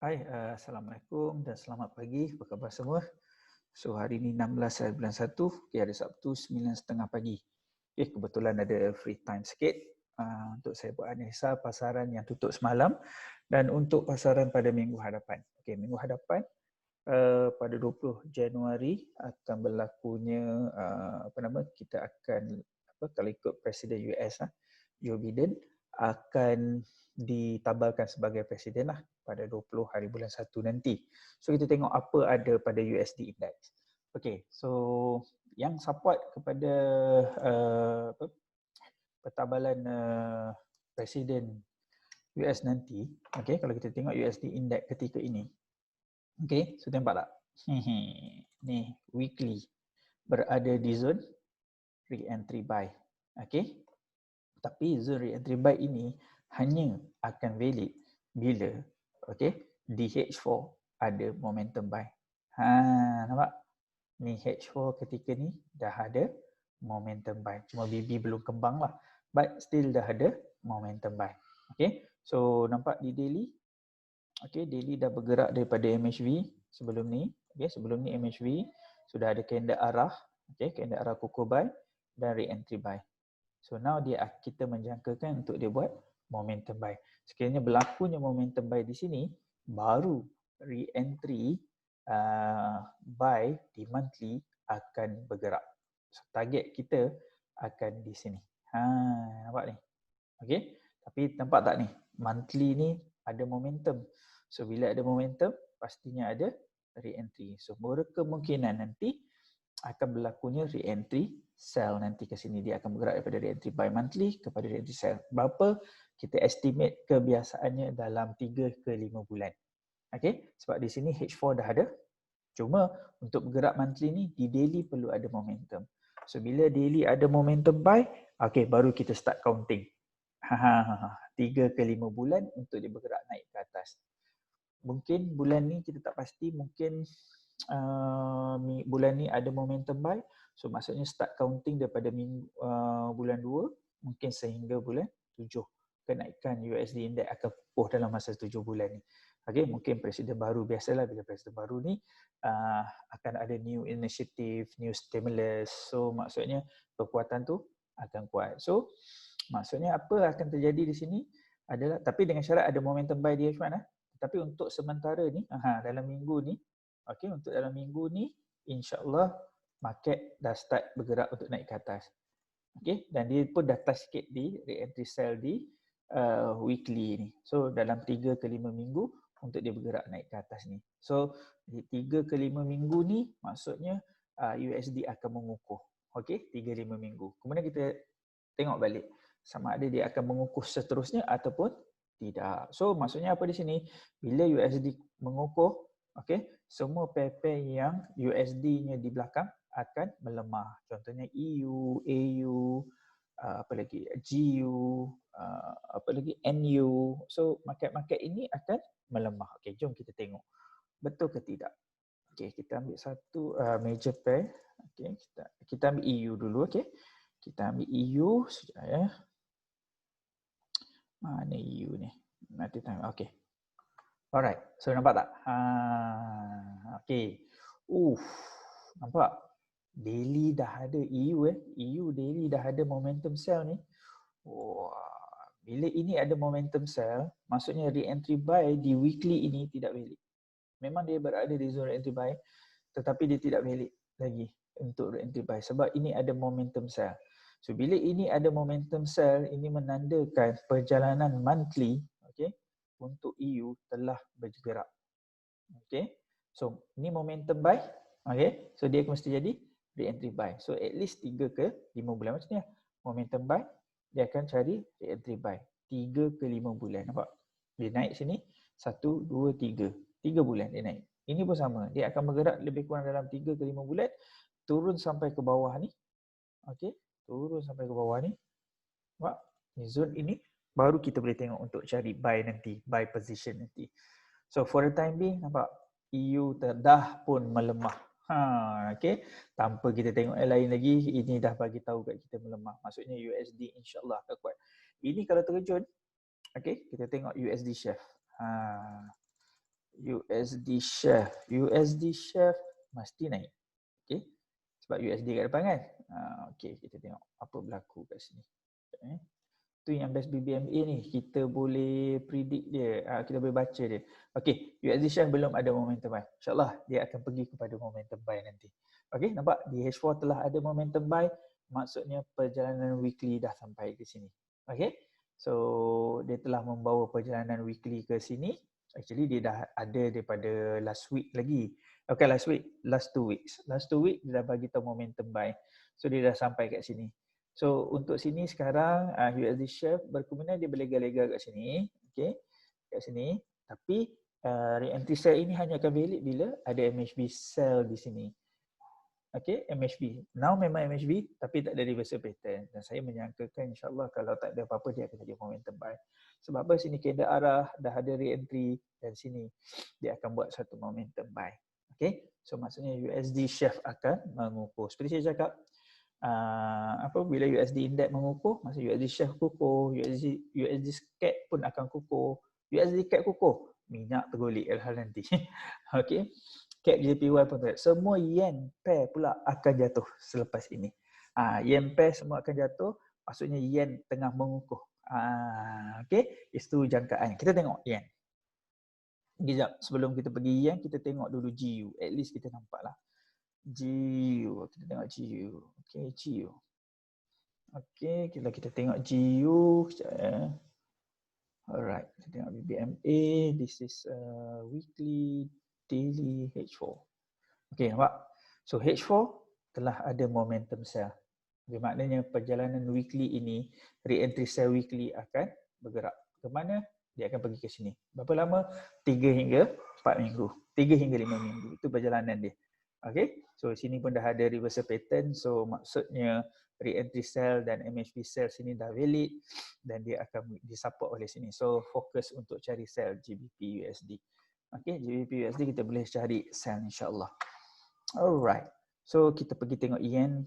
Hai, Assalamualaikum dan selamat pagi. Apa khabar semua? So, hari ini 16 bulan 1, hari Sabtu 9.30 pagi. Kebetulan ada free time sikit untuk saya buat analisa pasaran yang tutup semalam dan untuk pasaran pada minggu hadapan. Minggu hadapan pada 20 Januari akan berlakunya kita akan kalau ikut Presiden US Joe Biden akan ditabalkan sebagai presiden pada 20 hari bulan 1 nanti. So kita tengok apa ada pada USD Index. So yang support kepada pertabalan presiden US nanti, kalau kita tengok USD Index ketika ini. So nampak tak? Ni weekly berada di zone re-entry buy. Tapi zone re-entry buy ini hanya akan valid bila DH4 ada momentum buy. Nampak? Ni H4 ketika ni dah ada momentum buy. Cuma BB belum kembang lah. But still dah ada momentum buy. So nampak di daily. Daily dah bergerak daripada MHV sebelum ni. Sebelum ni MHV sudah ada candle arah. Candle arah kukuh buy dan re-entry buy. So now kita menjangkakan untuk dia buat momentum buy. Sekiranya berlakunya momentum buy di sini, baru re-entry buy di monthly akan bergerak. So target kita akan di sini. Nampak ni? Tapi nampak tak ni? Monthly ni ada momentum. So bila ada momentum, pastinya ada re-entry. So berkemungkinan nanti akan berlakunya re-entry sell nanti ke sini. Dia akan bergerak daripada re-entry buy monthly kepada re-entry sell. Berapa? Kita estimate kebiasaannya dalam 3 ke 5 bulan. Sebab di sini H4 dah ada. Cuma untuk bergerak monthly ni, di daily perlu ada momentum. So bila daily ada momentum buy, baru kita start counting. 3 ke 5 bulan untuk dia bergerak naik ke atas. Mungkin bulan ni kita tak pasti, mungkin bulan ni ada momentum buy, so maksudnya start counting daripada bulan 2 mungkin sehingga bulan 7. Kenaikan USD Index akan kukuh dalam masa 7 bulan ni. Mungkin presiden baru, biasalah bila presiden baru ni akan ada new initiative, new stimulus, so maksudnya kekuatan tu akan kuat. So maksudnya apa akan terjadi di sini adalah, tapi dengan syarat ada momentum buy di H1 tapi untuk sementara ni dalam minggu ni, untuk dalam minggu ni insya-Allah market dah start bergerak untuk naik ke atas. Dan dia pun dah touch sikit di re-entry sell di weekly ni. So dalam 3 ke 5 minggu untuk dia bergerak naik ke atas ni. So 3 ke 5 minggu ni maksudnya USD akan mengukuh. 3-5 minggu. Kemudian kita tengok balik sama ada dia akan mengukuh seterusnya ataupun tidak. So maksudnya apa di sini? Bila USD mengukuh, semua pair-pair yang USD-nya di belakang akan melemah. Contohnya EU, AU, apa lagi? GU, apa lagi? NU. So market-market ini akan melemah. Jom kita tengok. Betul ke tidak? Kita ambil satu major pair. Kita ambil EU dulu. Kita ambil EU sekejap ya. Mana EU ni? Nanti tengok. Alright. So nampak tak? Nampak? Daily dah ada EU EU daily dah ada momentum sell ni. Bila ini ada momentum sell, maksudnya re-entry buy di weekly ini tidak valid. Memang dia berada di zone re-entry buy, tetapi dia tidak valid lagi untuk re-entry buy sebab ini ada momentum sell. So bila ini ada momentum sell, ini menandakan perjalanan monthly untuk EU telah bergerak. So ini momentum buy. So dia mesti jadi re-entry buy. So at least 3 ke 5 bulan macam ni lah. Momentum buy, dia akan cari re-entry buy. 3 ke 5 bulan. Nampak? Dia naik sini 1, 2, 3. 3 bulan dia naik. Ini pun sama. Dia akan bergerak lebih kurang dalam 3 ke 5 bulan. Turun sampai ke bawah ni. Turun sampai ke bawah ni. Nampak? Ni zone ini baru kita boleh tengok untuk cari buy nanti, buy position nanti. So for the time being, nampak EU dah pun melemah. Tanpa kita tengok yang lain lagi, ini dah bagi tahu kat kita melemah. Maksudnya USD insya-Allah akan kuat. Ini kalau terjun, kita tengok USD Chef. USD Chef. USD Chef mesti naik. Okay. Sebab USD kat depan kan. Okay, kita tengok apa berlaku kat sini. Okay. Tu yang best BBMA ni. Kita boleh predict dia. Kita boleh baca dia. Okay, USD Chef belum ada momentum buy. InsyaAllah dia akan pergi kepada momentum buy nanti. Okay, nampak DH4 telah ada momentum buy. Maksudnya perjalanan weekly dah sampai ke sini. Okay, so dia telah membawa perjalanan weekly ke sini. Actually dia dah ada daripada last week lagi. Okay, last week, last 2 weeks. Last 2 week dia dah bagi tahu momentum buy. So dia dah sampai kat sini. So untuk sini sekarang USD Chef berkemungkinan dia berlega-lega kat sini. Okay, kat sini. Tapi re-entry sell ini hanya akan valid bila ada MHB sell di sini. Okay, MHB. Now memang MHB tapi tak ada reversal pattern. Dan saya menyangkakan insyaAllah kalau tak ada apa-apa dia akan jadi momentum buy. Sebab apa? Sini kena arah, dah ada re-entry dan sini dia akan buat satu momentum buy. Okay, so maksudnya USD Chef akan mengukur. Seperti saya cakap, bila USD Index mengukur, maksudnya USD Chef kukuh, USD CAD pun akan kukuh. USD CAD kukuh, minyak tergolik hal nanti. Okay. CAD JPY pun tak. Semua yen pair pula akan jatuh selepas ini. Yen pair semua akan jatuh, maksudnya yen tengah mengukuh. Okay, itu jangkaan. Kita tengok yen. Sekejap, sebelum kita pergi yen, kita tengok dulu GU. At least kita nampak lah. GU, kita tengok GU. Okay, GU. Okay, kita tengok GU. Sekejap ya. Alright, kita tengok BBMA. This is weekly, daily, H4. Okay, nampak? So H4 telah ada momentum sell. Maknanya perjalanan weekly ini, re-entry sell weekly akan bergerak. Ke mana? Dia akan pergi ke sini. Berapa lama? 3 hingga 4 minggu. 3 hingga 5 minggu. Itu perjalanan dia. Okay, so sini pun dah ada reversal pattern. So maksudnya re-entry sell dan MHB sell sini dah valid dan dia akan disupport oleh sini. So fokus untuk cari sell GBP USD. Okay, GBP USD kita boleh cari sell insyaAllah. Alright, so kita pergi tengok yen.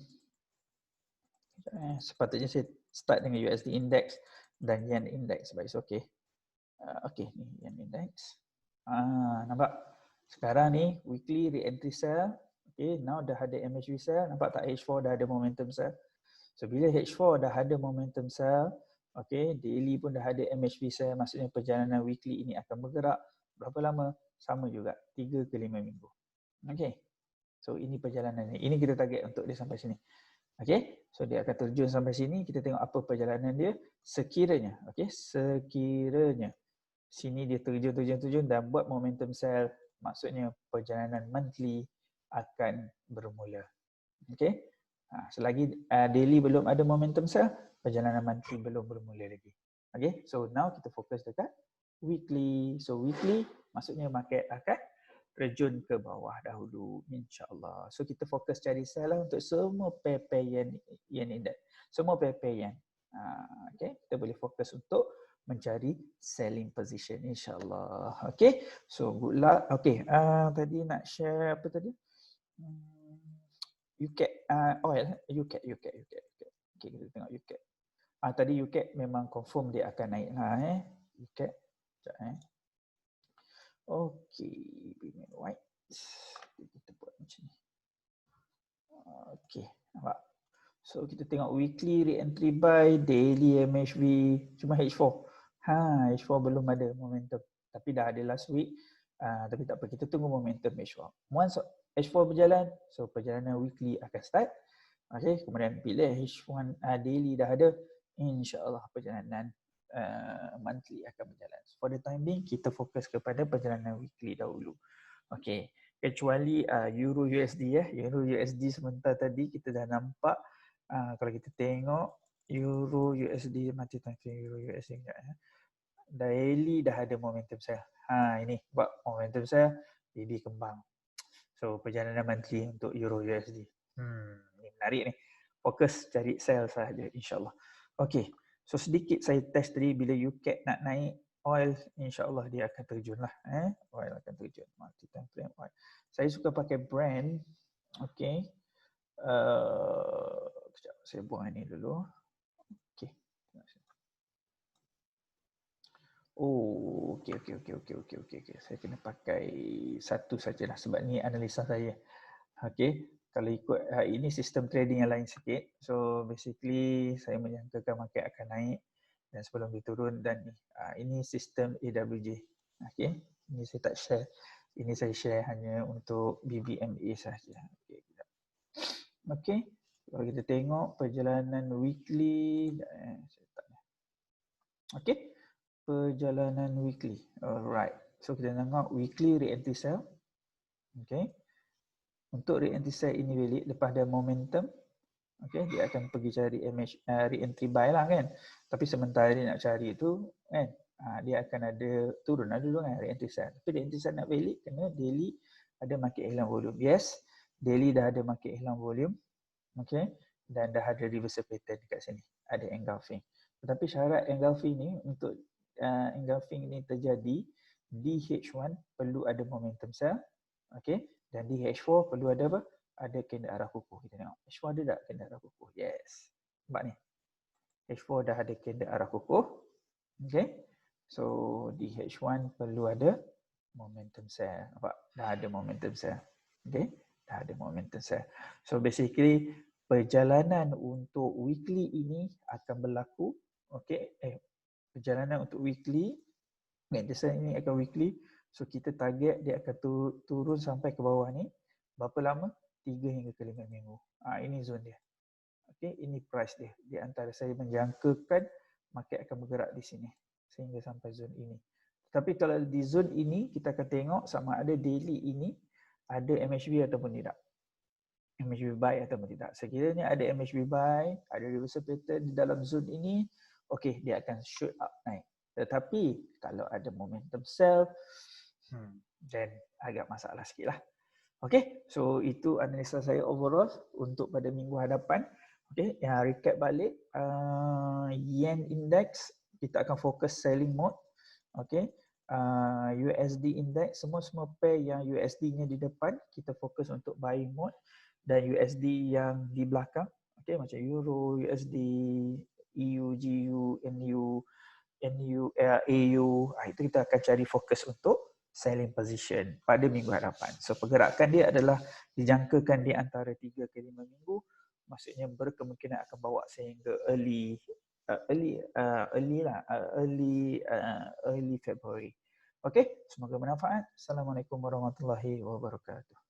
Sepatutnya saya start dengan USD index dan yen index, but it's okay. Okay, ni yen index. Nampak? Sekarang ni weekly re-entry sell. Okay, now dah ada MHB sell. Nampak tak H4 dah ada momentum sell? So bila H4 dah ada momentum sell, okay, daily pun dah ada MHB sell, maksudnya perjalanan weekly ini akan bergerak. Berapa lama? Sama juga, 3 ke 5 minggu. Okay. So ini perjalanan ni. Ini kita target untuk dia sampai sini. Okay. So dia akan terjun sampai sini. Kita tengok apa perjalanan dia. Sekiranya. Okay. Sekiranya. Sini dia terjun dan buat momentum sell. Maksudnya perjalanan monthly akan bermula. Okay. Selagi daily belum ada momentum sell, perjalanan monthly belum bermula lagi. Okay. So now kita fokus dekat weekly. So weekly maksudnya market akan terjun ke bawah dahulu insyaAllah. So kita fokus cari sell lah untuk semua pair-pair yen index. Semua pair-pair yen. Okay, kita boleh fokus untuk mencari selling position insyaAllah. Okay, so good luck. Okay, tadi nak share apa tadi? UCAD oil. UCAD. Okay, kita tengok UCAD. Tadi UCAD memang confirm dia akan naik lah UCAD. Sekejap Okey, payment white. Kita buat macam ni. Okey, nampak? So kita tengok weekly re-entry buy, daily MHB, cuma H4. H4 belum ada momentum. Tapi dah ada last week. Tapi tak apa, kita tunggu momentum H4. Once H4 berjalan, so perjalanan weekly akan start. Okay, kemudian bila H1 daily dah ada, insya-Allah perjalanan monthly akan berjalan. For the time being, kita fokus kepada perjalanan weekly dahulu. Okay, kecuali Euro USD Euro USD sebentar tadi kita dah nampak. Kalau kita tengok Euro USD, mati tengok Euro USD daily dah ada momentum sell. Ini buat momentum sell, BB kembang. So perjalanan monthly untuk Euro USD. Ini menarik ni. Fokus cari sell sahaja insya-Allah. Okay. So sedikit saya test tadi bila UCAD nak naik oil, insya-Allah dia akan terjun lah. Oil akan terjun. Multi time frame oil. Saya suka pakai brand. Okay. Sekejap, saya buang ini dulu. Okay. Oh, okey. Saya kena pakai satu sajalah sebab ni analisa saya. Okey, kalau ikut ini sistem trading yang lain sikit. So basically saya menyangkakan market akan naik dan sebelum dia turun dan ini sistem AWJ. Okey, ini saya tak share. Ini saya share hanya untuk BBMA sahaja. Okey, sekejap. Okey, kalau kita tengok perjalanan weekly, saya tak. Okey, perjalanan weekly. Alright. So kita tengok weekly re-entry sell. Okay. Untuk re-entry sell ini balik lepas ada momentum, okay, dia akan pergi cari re-entry buy lah kan. Tapi sementara dia nak cari itu kan, dia akan ada turun ada dulu kan re-entry sell. Tapi re-entry sell nak balik kena daily ada market hilang volume. Yes, daily dah ada market hilang volume. Okay. Dan dah ada reversal pattern dekat sini. Ada engulfing. Tetapi syarat engulfing ni untuk engulfing ini terjadi di H1 perlu ada momentum sell, okey, dan di H4 perlu ada apa? Ada candle arah kukuh. Kita tengok H4 ada tak candle arah kukuh? Yes. Nampak ni. H4 dah ada candle arah kukuh. Okey. So di H1 perlu ada momentum sell. Nampak? Dah ada momentum sell. Okey. Dah ada momentum sell. So basically perjalanan untuk weekly ini akan berlaku, okey, perjalanan untuk weekly, desain ini akan weekly. So kita target dia akan turun sampai ke bawah ni. Berapa lama? 3 hingga ke 5 minggu. Ini zone dia. Okey, ini price dia. Di antara saya menjangkakan market akan bergerak di sini sehingga sampai zone ini. Tapi kalau di zone ini kita akan tengok sama ada daily ini ada MHB ataupun tidak. MHB buy ataupun tidak. Sekiranya ada MHB buy, ada reversal pattern di dalam zone ini, okey, dia akan shoot up naik. Tetapi kalau ada momentum sell, then agak masalah sikit lah. Okay, so itu analisa saya overall untuk pada minggu hadapan. Okay, yang recap balik, Yen Index, kita akan fokus selling mode. Okay, USD Index, semua pair yang USD-nya di depan, kita fokus untuk buying mode. Dan USD yang di belakang, okay, macam Euro, USD, EU, GU, NU, AU, itu kita akan cari fokus untuk selling position pada minggu hadapan. So pergerakan dia adalah dijangkakan di antara 3 ke 5 minggu, maksudnya berkemungkinan akan bawa sehingga early February. Okey, semoga bermanfaat. Assalamualaikum warahmatullahi wabarakatuh.